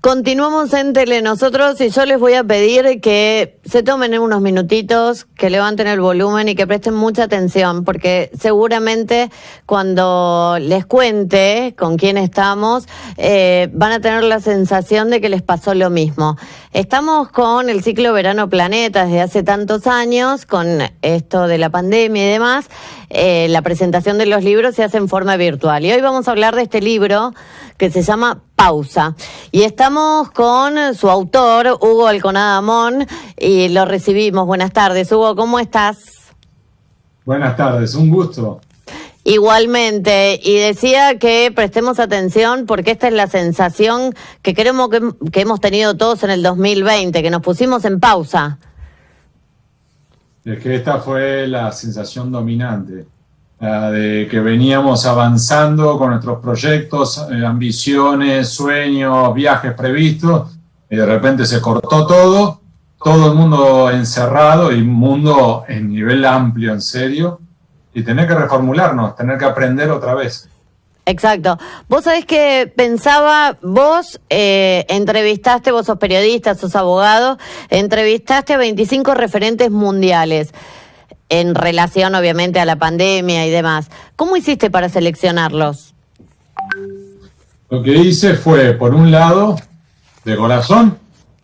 Continuamos en Telenosotros y yo les voy a pedir que se tomen unos minutitos, que levanten el volumen y que presten mucha atención, porque seguramente cuando les cuente con quién estamos, van a tener la sensación de que les pasó lo mismo. Estamos con el ciclo Verano Planeta desde hace tantos años, con esto de la pandemia y demás. La presentación de los libros se hace en forma virtual y hoy vamos a hablar de este libro que se llama Pausa y estamos con su autor, Hugo Alconada Amón, y lo recibimos. Buenas tardes, Hugo, ¿cómo estás? Buenas tardes, un gusto. Igualmente, y decía que prestemos atención porque esta es la sensación que creo que hemos tenido todos en el 2020, que nos pusimos en pausa. Es que esta fue la sensación dominante, de que veníamos avanzando con nuestros proyectos, ambiciones, sueños, viajes previstos, y de repente se cortó todo el mundo encerrado, y mundo en nivel amplio, en serio, y tener que reformularnos, tener que aprender otra vez. Exacto. Vos sabés que pensaba, vos entrevistaste, vos sos periodista, sos abogado, entrevistaste a 25 referentes mundiales en relación obviamente a la pandemia y demás. ¿Cómo hiciste para seleccionarlos? Lo que hice fue, por un lado, de corazón,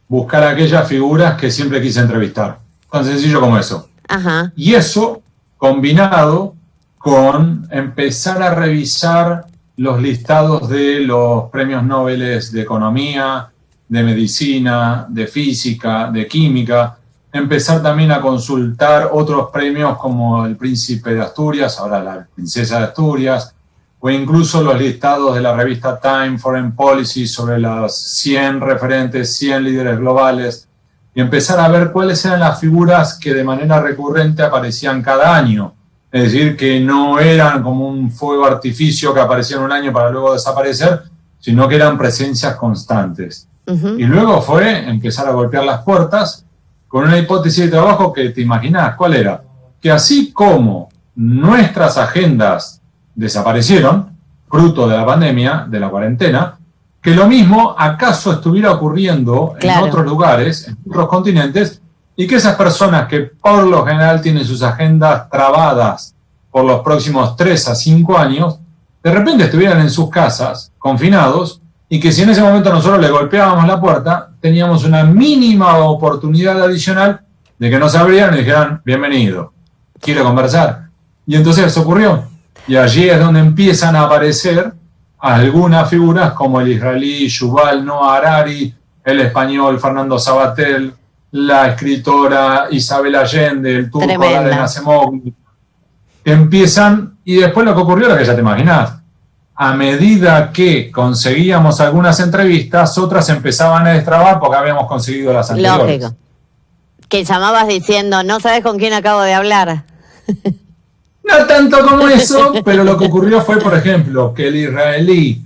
buscar aquellas figuras que siempre quise entrevistar. Tan sencillo como eso. Ajá. Y eso combinado con empezar a revisar los listados de los premios Nobel de Economía, de Medicina, de Física, de Química, empezar también a consultar otros premios como el Príncipe de Asturias, ahora la Princesa de Asturias, o incluso los listados de la revista Time Foreign Policy sobre los 100 referentes, 100 líderes globales, y empezar a ver cuáles eran las figuras que de manera recurrente aparecían cada año. Es decir, que no eran como un fuego artificio que aparecía en un año para luego desaparecer, sino que eran presencias constantes. Uh-huh. Y luego fue empezar a golpear las puertas con una hipótesis de trabajo que te imaginás, ¿cuál era? Que así como nuestras agendas desaparecieron, fruto de la pandemia, de la cuarentena, que lo mismo acaso estuviera ocurriendo en otros lugares, en otros continentes, y que esas personas que por lo general tienen sus agendas trabadas por los próximos 3 a 5 años, de repente estuvieran en sus casas, confinados, y que si en ese momento nosotros le golpeábamos la puerta, teníamos una mínima oportunidad adicional de que nos abrieran y dijeran, bienvenido, quiero conversar. Y entonces eso ocurrió. Y allí es donde empiezan a aparecer algunas figuras como el israelí Yuval Noah Harari, el español Fernando Savatel, la escritora Isabel Allende, el turco Daden Acemoglu, que empiezan, y después lo que ocurrió era que ya te imaginás, a medida que conseguíamos algunas entrevistas, otras empezaban a destrabar porque habíamos conseguido las anteriores. Lógico. Que llamabas diciendo, no sabes con quién acabo de hablar. No tanto como eso, pero lo que ocurrió fue, por ejemplo, que el israelí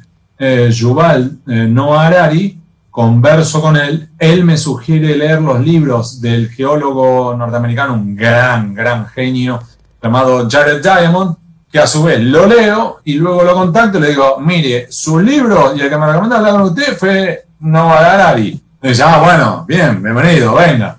Yuval Noah Harari, converso con él me sugiere leer los libros del geólogo norteamericano, un gran genio, llamado Jared Diamond, que a su vez lo leo y luego lo contacto y le digo, mire, su libro y el que me recomendó hablar con usted fue Noah Harari. Y dice, bueno, bien, bienvenido, venga.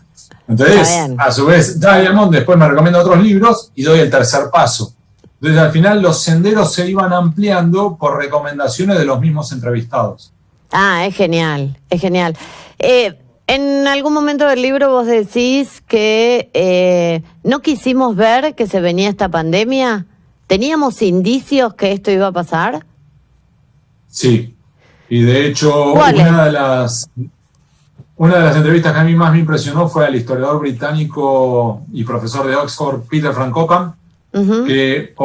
Entonces, a su vez, Diamond después me recomienda otros libros y doy el tercer paso. Entonces, al final, los senderos se iban ampliando por recomendaciones de los mismos entrevistados. Ah, es genial, es genial. En algún momento del libro vos decís que no quisimos ver que se venía esta pandemia. ¿Teníamos indicios que esto iba a pasar? Sí, y de hecho una de las entrevistas que a mí más me impresionó fue al historiador británico y profesor de Oxford, Peter Frank Ockham, uh-huh, que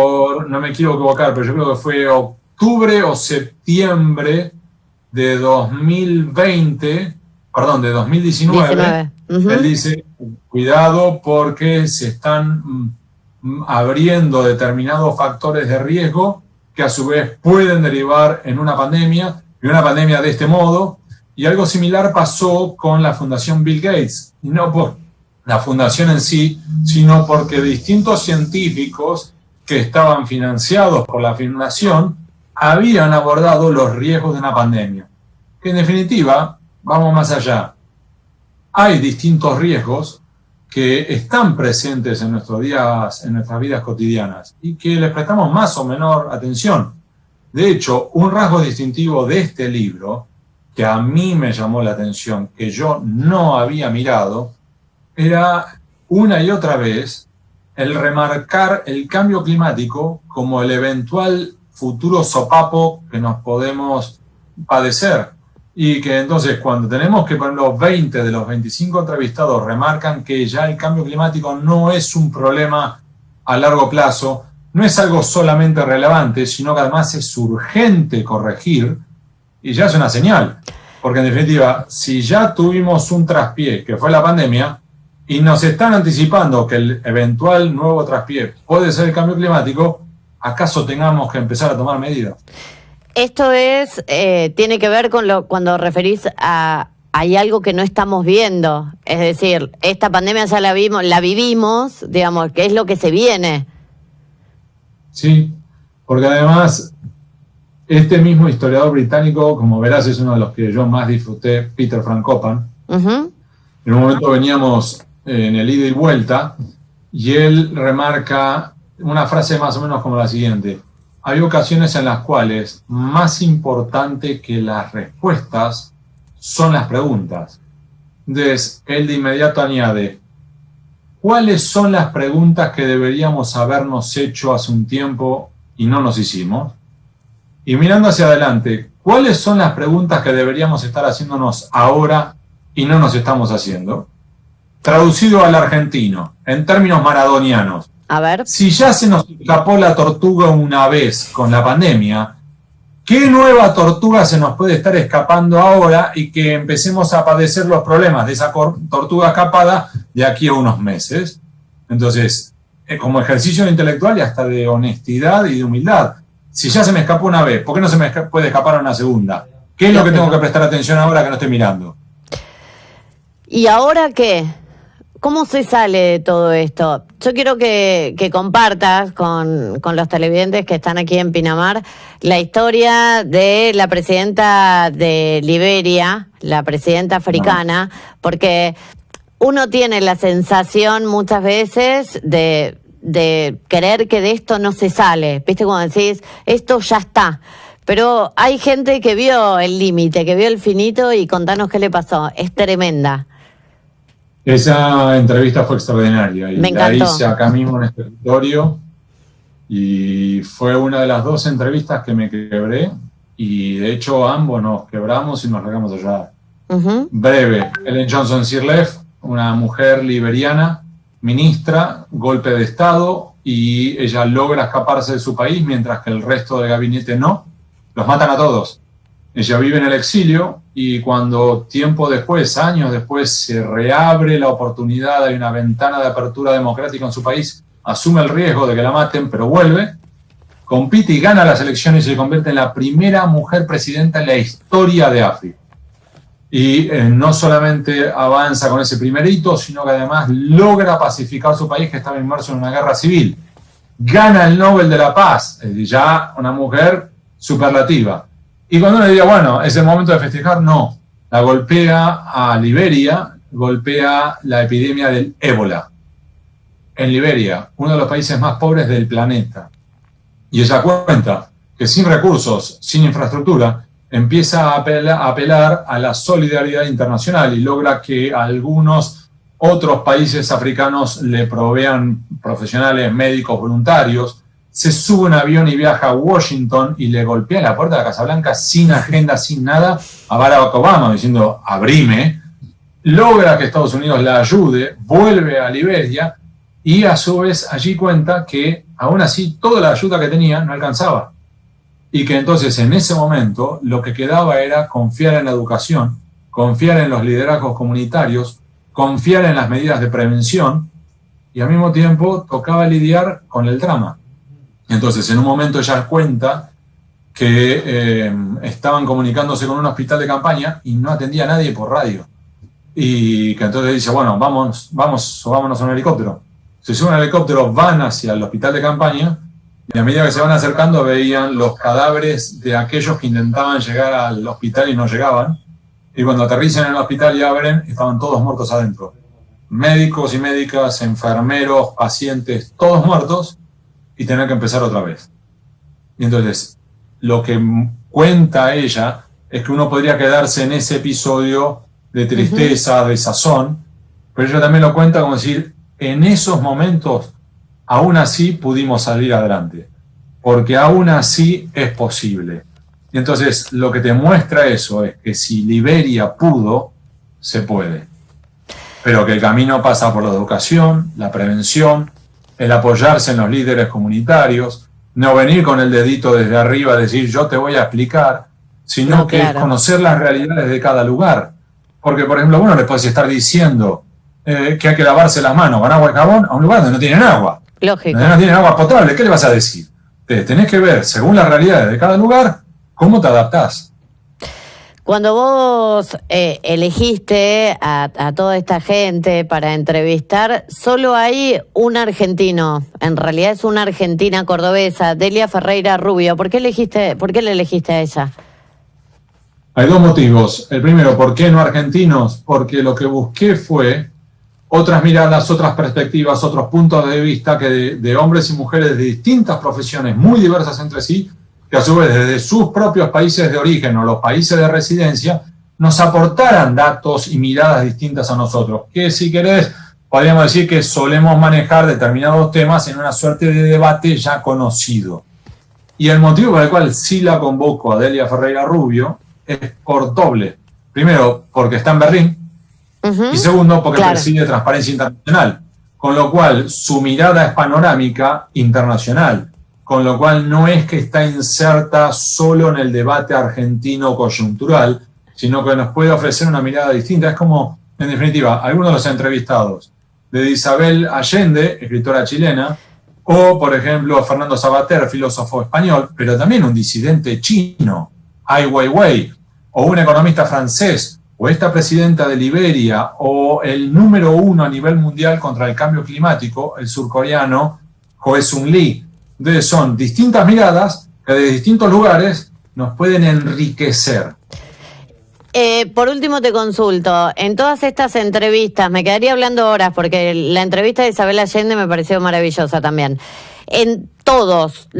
no me quiero equivocar, pero yo creo que fue octubre o septiembre de 2019, uh-huh, él dice, cuidado porque se están abriendo determinados factores de riesgo que a su vez pueden derivar en una pandemia, y una pandemia de este modo. Y algo similar pasó con la Fundación Bill Gates, no por la fundación en sí, sino porque distintos científicos que estaban financiados por la fundación habían abordado los riesgos de una pandemia, que en definitiva vamos más allá. Hay distintos riesgos que están presentes en nuestras vidas cotidianas y que les prestamos más o menor atención. De hecho, un rasgo distintivo de este libro, que a mí me llamó la atención, que yo no había mirado, era una y otra vez el remarcar el cambio climático como el eventual futuro sopapo que nos podemos padecer. Y que entonces cuando tenemos que poner los 20 de los 25 entrevistados remarcan que ya el cambio climático no es un problema a largo plazo, no es algo solamente relevante, sino que además es urgente corregir, y ya es una señal. Porque en definitiva, si ya tuvimos un traspié, que fue la pandemia, y nos están anticipando que el eventual nuevo traspié puede ser el cambio climático, ¿acaso tengamos que empezar a tomar medidas? Esto tiene que ver con cuando referís a hay algo que no estamos viendo. Es decir, esta pandemia ya la vivimos, digamos, que es lo que se viene. Sí, porque además este mismo historiador británico, como verás, es uno de los que yo más disfruté, Peter Frank Copan. Uh-huh. En un momento veníamos en el ida y vuelta y él remarca una frase más o menos como la siguiente: hay ocasiones en las cuales más importante que las respuestas son las preguntas. Entonces, él de inmediato añade: ¿cuáles son las preguntas que deberíamos habernos hecho hace un tiempo y no nos hicimos? Y mirando hacia adelante, ¿cuáles son las preguntas que deberíamos estar haciéndonos ahora y no nos estamos haciendo? Traducido al argentino, en términos maradonianos. A ver. Si ya se nos escapó la tortuga una vez con la pandemia, ¿qué nueva tortuga se nos puede estar escapando ahora y que empecemos a padecer los problemas de esa tortuga escapada de aquí a unos meses? Entonces, como ejercicio intelectual y hasta de honestidad y de humildad, si ya se me escapó una vez, ¿por qué no se me puede escapar una segunda? ¿Qué es lo que tengo que prestar atención ahora que no estoy mirando? ¿Y ahora qué? ¿Cómo se sale de todo esto? Yo quiero que compartas con los televidentes que están aquí en Pinamar la historia de la presidenta de Liberia, la presidenta africana, porque uno tiene la sensación muchas veces de querer que de esto no se sale. ¿Viste? Cuando decís, esto ya está. Pero hay gente que vio el límite, que vio el finito, y contanos qué le pasó. Es tremenda. Esa entrevista fue extraordinaria y la hice acá mismo en este escritorio y fue una de las 2 entrevistas que me quebré y de hecho ambos nos quebramos y nos largamos allá. Uh-huh. Breve, Ellen Johnson Sirleaf, una mujer liberiana, ministra, golpe de Estado, y ella logra escaparse de su país mientras que el resto del gabinete no, los matan a todos. Ella vive en el exilio y cuando tiempo después, años después, se reabre la oportunidad, hay una ventana de apertura democrática en su país, asume el riesgo de que la maten, pero vuelve, compite y gana las elecciones y se convierte en la primera mujer presidenta en la historia de África. Y no solamente avanza con ese primer hito, sino que además logra pacificar su país, que estaba inmerso en una guerra civil. Gana el Nobel de la Paz, es decir, ya una mujer superlativa. Y cuando uno diría, bueno, es el momento de festejar, no. La golpea a Liberia, golpea la epidemia del ébola. En Liberia, uno de los países más pobres del planeta. Y ella cuenta que sin recursos, sin infraestructura, empieza a apelar a la solidaridad internacional y logra que algunos otros países africanos le provean profesionales médicos voluntarios. Se sube un avión y viaja a Washington y le golpea en la puerta de la Casa Blanca sin agenda, sin nada, a Barack Obama diciendo, abrime. Logra que Estados Unidos la ayude, vuelve a Liberia y a su vez allí cuenta que aún así toda la ayuda que tenía no alcanzaba. Y que entonces en ese momento lo que quedaba era confiar en la educación, confiar en los liderazgos comunitarios, confiar en las medidas de prevención y al mismo tiempo tocaba lidiar con el drama. Entonces, en un momento ella cuenta que estaban comunicándose con un hospital de campaña y no atendía a nadie por radio. Y que entonces dice, bueno, vámonos a un helicóptero. Se suben al helicóptero, van hacia el hospital de campaña y a medida que se van acercando veían los cadáveres de aquellos que intentaban llegar al hospital y no llegaban. y cuando aterrizan en el hospital y abren, estaban todos muertos adentro. Médicos y médicas, enfermeros, pacientes, todos muertos, y tener que empezar otra vez. Y entonces, lo que cuenta ella es que uno podría quedarse en ese episodio de tristeza, de desazón, pero ella también lo cuenta como decir, en esos momentos, aún así pudimos salir adelante, porque aún así es posible. Y entonces, lo que te muestra eso es que si Liberia pudo, se puede. Pero que el camino pasa por la educación, la prevención, el apoyarse en los líderes comunitarios, no venir con el dedito desde arriba, decir yo te voy a explicar, sino No, que claro. es conocer las realidades de cada lugar. Porque, por ejemplo, uno le puede estar diciendo que hay que lavarse las manos con agua y jabón a un lugar donde no tienen agua. Lógico. Donde no tienen agua potable, ¿qué le vas a decir? Tenés que ver, según las realidades de cada lugar, cómo te adaptás. Cuando vos elegiste a toda esta gente para entrevistar, solo hay un argentino, en realidad es una argentina cordobesa, Delia Ferreira Rubio. ¿Por qué le elegiste a ella? Hay dos motivos. El primero, ¿por qué no argentinos? Porque lo que busqué fue otras miradas, otras perspectivas, otros puntos de vista que de hombres y mujeres de distintas profesiones, muy diversas entre sí, que a su vez desde sus propios países de origen o los países de residencia nos aportaran datos y miradas distintas a nosotros, que si querés podríamos decir que solemos manejar determinados temas en una suerte de debate ya conocido. Y el motivo por el cual sí la convoco a Delia Ferreira Rubio es por doble. Primero, porque está en Berlín, y segundo, porque preside Transparencia Internacional, con lo cual su mirada es panorámica internacional. Con lo cual no es que está inserta solo en el debate argentino coyuntural, sino que nos puede ofrecer una mirada distinta. Es como, en definitiva, algunos de los entrevistados de Isabel Allende, escritora chilena, o, por ejemplo, Fernando Savater, filósofo español, pero también un disidente chino, Ai Weiwei, o un economista francés, o esta presidenta de Liberia, o el número 1 a nivel mundial contra el cambio climático, el surcoreano Choe Seung Lee. Entonces son distintas miradas que de distintos lugares nos pueden enriquecer. Por último te consulto, en todas estas entrevistas, me quedaría hablando horas porque la entrevista de Isabel Allende me pareció maravillosa también. En todos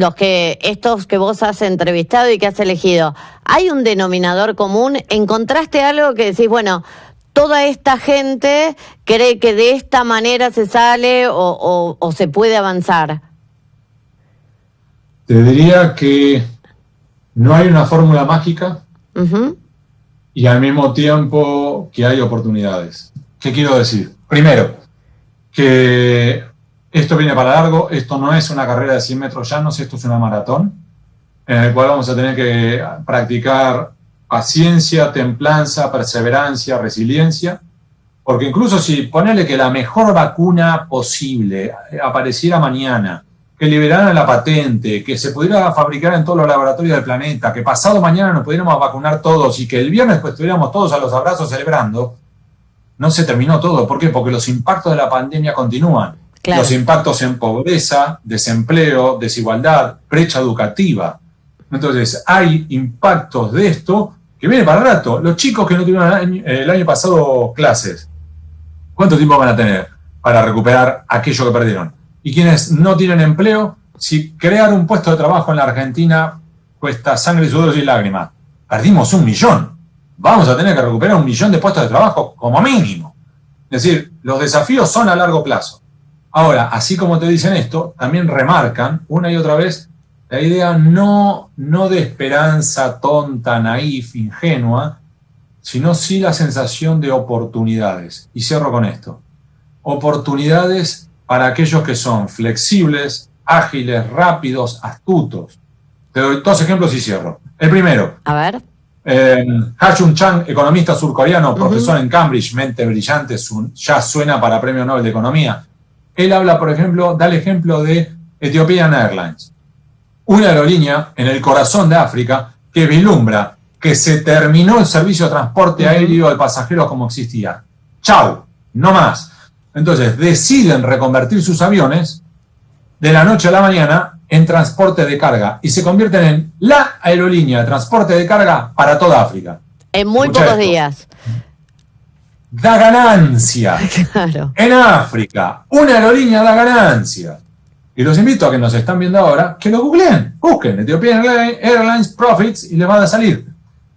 estos que vos has entrevistado y que has elegido, ¿hay un denominador común? ¿Encontraste algo que decís, bueno, toda esta gente cree que de esta manera se sale o se puede avanzar? Te diría que no hay una fórmula mágica y al mismo tiempo que hay oportunidades. ¿Qué quiero decir? Primero, que esto viene para largo, esto no es una carrera de 100 metros llanos, esto es una maratón, en el cual vamos a tener que practicar paciencia, templanza, perseverancia, resiliencia, porque incluso si ponerle que la mejor vacuna posible apareciera mañana, que liberaran la patente, que se pudiera fabricar en todos los laboratorios del planeta, que pasado mañana nos pudiéramos vacunar todos y que el viernes pues estuviéramos todos a los abrazos celebrando, no se terminó todo. ¿Por qué? Porque los impactos de la pandemia continúan. Claro. Los impactos en pobreza, desempleo, desigualdad, brecha educativa. Entonces, hay impactos de esto que viene para rato. Los chicos que no tuvieron el año pasado clases, ¿cuánto tiempo van a tener para recuperar aquello que perdieron? Y quienes no tienen empleo, si crear un puesto de trabajo en la Argentina cuesta sangre, sudor y lágrimas, perdimos 1 millón. Vamos a tener que recuperar 1 millón de puestos de trabajo como mínimo. Es decir, los desafíos son a largo plazo. Ahora, así como te dicen esto, también remarcan una y otra vez la idea no de esperanza tonta, naif, ingenua, sino sí la sensación de oportunidades. Y cierro con esto. Oportunidades para aquellos que son flexibles, ágiles, rápidos, astutos. Te doy 2 ejemplos y cierro. El primero. A ver. Ha-Joon Chang, economista surcoreano, profesor en Cambridge, mente brillante, ya suena para Premio Nobel de Economía. Él habla, por ejemplo, da el ejemplo de Ethiopian Airlines, una aerolínea en el corazón de África que vislumbra que se terminó el servicio de transporte aéreo de pasajeros como existía. ¡Chau! No más. Entonces deciden reconvertir sus aviones de la noche a la mañana en transporte de carga y se convierten en la aerolínea de transporte de carga para toda África. En muy Escuchá pocos esto. días. Da ganancia. Claro. En África, una aerolínea da ganancia. Y los invito a que nos están viendo ahora, que lo googleen. Busquen Ethiopian Airlines Profits y les va a salir.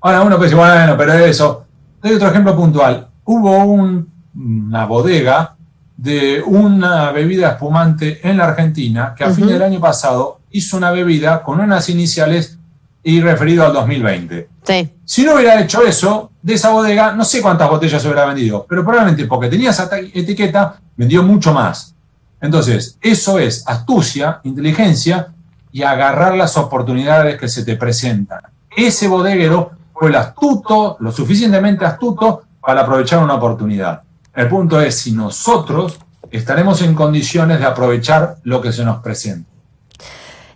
Ahora uno puede decir, bueno, pero eso. Doy otro ejemplo puntual. Hubo una bodega de una bebida espumante en la Argentina que a fin del año pasado hizo una bebida con unas iniciales y referido al 2020. Sí. Si no hubiera hecho eso, de esa bodega, no sé cuántas botellas hubiera vendido, pero probablemente porque tenía esa etiqueta, vendió mucho más. Entonces, eso es astucia, inteligencia y agarrar las oportunidades que se te presentan. Ese bodeguero fue el astuto, lo suficientemente astuto para aprovechar una oportunidad. El punto es si nosotros estaremos en condiciones de aprovechar lo que se nos presenta.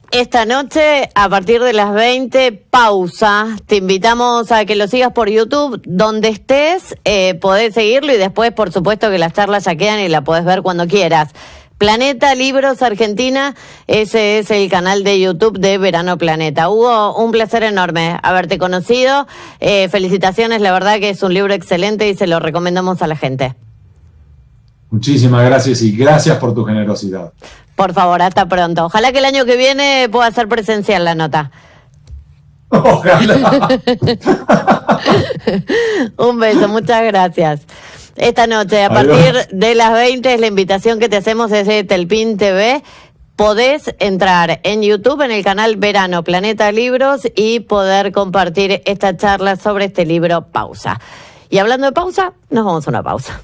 Esta noche, a partir de las 20, pausa. Te invitamos a que lo sigas por YouTube. Donde estés, podés seguirlo y después, por supuesto, que las charlas ya quedan y la podés ver cuando quieras. Planeta Libros Argentina, ese es el canal de YouTube de Verano Planeta. Hugo, un placer enorme haberte conocido. Felicitaciones, la verdad que es un libro excelente y se lo recomendamos a la gente. Muchísimas gracias y gracias por tu generosidad. Por favor, hasta pronto. Ojalá que el año que viene pueda ser presencial la nota. Ojalá. Un beso, muchas gracias. Esta noche, a partir de las 20, es la invitación que te hacemos desde Telpin TV. Podés entrar en YouTube, en el canal Verano Planeta Libros, y poder compartir esta charla sobre este libro Pausa. Y hablando de pausa, nos vamos a una pausa.